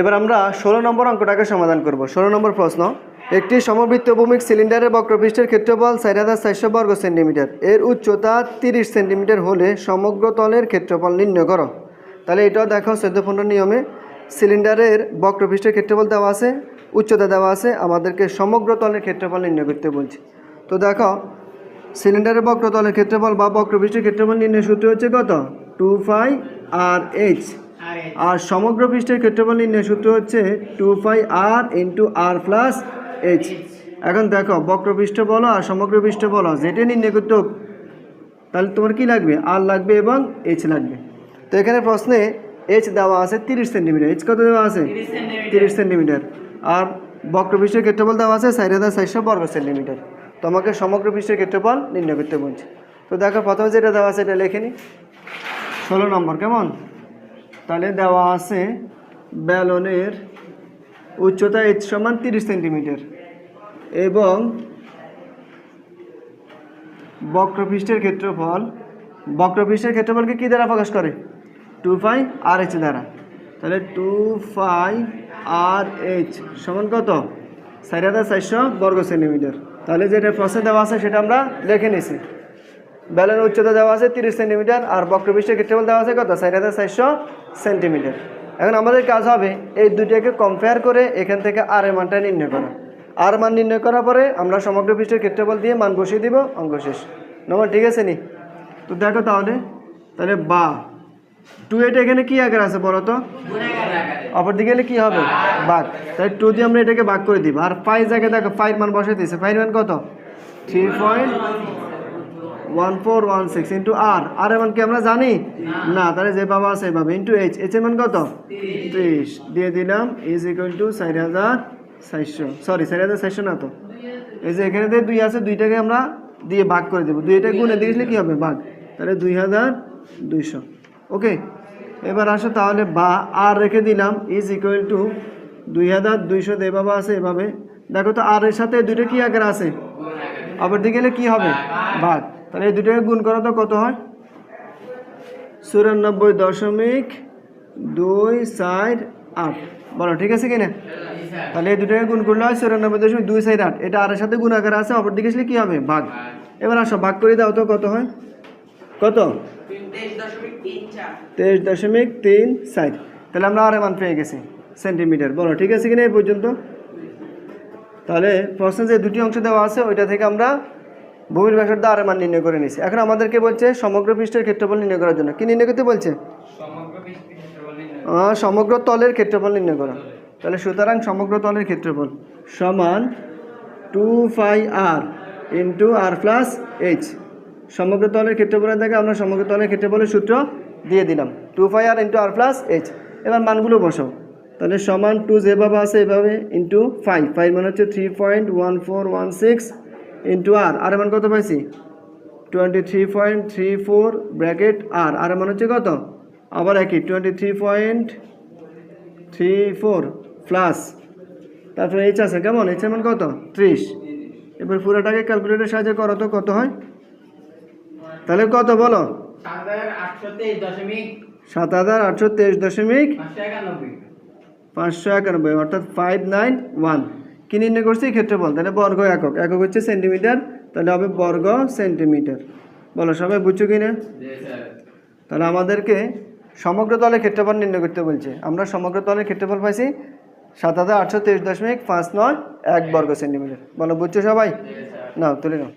এবার আমরা 16 নম্বর অঙ্কটাকে সমাধান করব। 16 নম্বর প্রশ্ন, একটি সমবৃত্তভূমিক সিলিন্ডারের বক্রপৃষ্ঠের ক্ষেত্রফল 4400 বর্গ সেন্টিমিটার, এর উচ্চতা 30 সেন্টিমিটার হলে সমগ্র তলের ক্ষেত্রফল নির্ণয় করো। তাহলে এটাও দেখো 14-15 নিয়মে সিলিন্ডারের বক্রপৃষ্ঠের ক্ষেত্রফল দেওয়া আছে, উচ্চতা দেওয়া আছে, আমাদেরকে সমগ্র তলের ক্ষেত্রফল নির্ণয় করতে বলছে। তো দেখো সিলিন্ডারের বক্রতলের ক্ষেত্রফল বা বক্রপৃষ্ঠের ক্ষেত্রফল নির্ণয় সূত্র হচ্ছে কত? 2πr h। আর সমগ্র পৃষ্ঠের ক্ষেত্রফল নির্ণয় সূত্র হচ্ছে 2πr × r + h। এখন দেখো বক্রপৃষ্ঠ বলো আর সমগ্র পৃষ্ঠ বলো, যেটা নির্ণয় করতে হোক তাহলে তোমার কি লাগবে? r লাগবে এবং h লাগবে। তো এখানে প্রশ্নে h দেওয়া আছে 30 সেন্টিমিটার। h কত দেওয়া আছে? 30 সেন্টিমিটার। আর বক্রপৃষ্ঠের ক্ষেত্রফল দেওয়া আছে 4400 বর্গ সেন্টিমিটার। তোমাকে সমগ্র পৃষ্ঠের ক্ষেত্রফল নির্ণয় করতে বলছে। তো দেখো প্রথমে যেটা দেওয়া আছে এটা লিখে নিই। 16 নম্বর কেমন? তাহলে দেওয়া আছে ব্যালনের উচ্চতা h = 30 সেন্টিমিটার এবং বক্রপৃষ্ঠের ক্ষেত্রফলকে কী দ্বারা প্রকাশ করে? 2πr h দ্বারা। তাহলে 2πr h সমান কত? 4400 বর্গ সেন্টিমিটার। তাহলে যেটা প্রশ্নে দেওয়া আছে সেটা আমরা লিখে নিছি। ব্যালনের উচ্চতা দেওয়া আছে 30 সেন্টিমিটার আর বক্রপৃষ্ঠের ক্ষেত্রফল দেওয়া আছে কত? 4400 সেন্টিমিটার। এখন আমাদের কাজ হবে এই দুটোকে কম্পেয়ার করে এখান থেকে আর এর মানটা নির্ণয় করা। আর মান নির্ণয় করার পরে আমরা সমগ্র পৃষ্ঠের ক্ষেত্রফল দিয়ে মান বসিয়ে দিব, অঙ্ক শেষ। নম্বর ঠিক আছে নি? তো দেখো তাহলে বা 2 এটা এখানে কি আকার আছে বলো তো? অপর দিকে গেলে কি হবে? ভাগ। তাই 2 দিয়ে আমরা এটাকে ভাগ করে দিব। আর 5 জায়গায় দেখো 5 মান বসে দিয়েছে। 5 মান কত? 3.1416 ইন্টু আর। আর এর মান কি আমরা জানি না? তাহলে যে বাবা আছে এভাবে ইন্টু h। h এর মান কত? 30 দিয়ে দিলাম ইজ ইকুয়াল টু 4400। সরি 4400 না তো, এই যে এখানে 2 আছে, 2টাকে আমরা দিয়ে ভাগ করে দেবো। 2 এটা গুণে দিয়েছিলে কি হবে? ভাগ। তাহলে 2200। ওকে, এবার আসো তাহলে বা আর রেখে দিলাম ইজ ইকুয়াল টু 2200 দিয়ে বাবা আছে এভাবে। দেখো তো আর এর সাথে দুটো কি আকার আছে? আবার দিকে গেলে কি হবে? ভাগ। তাহলে এই দুটোকে গুণ করা তো কত হয়? 94.248 বলো ঠিক আছে কিনা? তাহলে এই দুটোকে গুণ করলে হয় 94.248। এটা আর এর সাথে গুণ আকার আছে, অপর দিকে আসলে কি হবে? ভাগ। এবার আসো ভাগ করে দাও তো কত হয়? কত? 23.34। তাহলে আমরা আর এর মান পেয়ে গেছি সেন্টিমিটার। বলো ঠিক আছে কিনা এই পর্যন্ত? তাহলে প্রশ্নে যে দুটি অংশ দেওয়া আছে ওইটা থেকে আমরা ভূমির ব্যাসার্ধ আর এর মান নির্ণয় করে নিয়েছি। এখন আমাদেরকে বলছে সমগ্র পৃষ্ঠের ক্ষেত্রফল নির্ণয় করার জন্য। কি নির্ণয় করতে বলছে? সমগ্র তলের ক্ষেত্রফল নির্ণয় করা। তাহলে সুতরাং সমগ্র তলের ক্ষেত্রফল সমান 2πr × r + h। সমগ্র তলের ক্ষেত্রফলের থেকে আমরা সমগ্র তলের ক্ষেত্রফলের সূত্র দিয়ে দিলাম 2πr × r + h। এবার মানগুলো বসাও। তাহলে সমান 2 যেভাবে আছে এভাবে ইন্টু 5 মানে হচ্ছে 3.1416 ইন্টু আর। আর মান কত পাইছি? 23.34 ব্র্যাকেট আর। আর মান হচ্ছে কত? আবার একই 23.34 প্লাস তারপরে এইচ আছে কেমন? এইচ এর মান কত? 30। এবার পুরোটাকে ক্যালকুলেটরের সাহায্যে করো তো কত হয়? তাহলে কত বলো? 7823.591 অর্থাৎ 591। কি নির্ণয় করছি? ক্ষেত্রফল। তাহলে বর্গ একক, একক হচ্ছে সেন্টিমিটার, তাহলে হবে বর্গ সেন্টিমিটার। বলো সবাই বুঝছো কি না? তাহলে আমাদেরকে সমগ্র তলের ক্ষেত্রফল নির্ণয় করতে বলছে। আমরা সমগ্র তলের ক্ষেত্রফল পাইছি 7823.591 বর্গ সেন্টিমিটার। বলো বুঝছো সবাই? নাও তুলে নাও।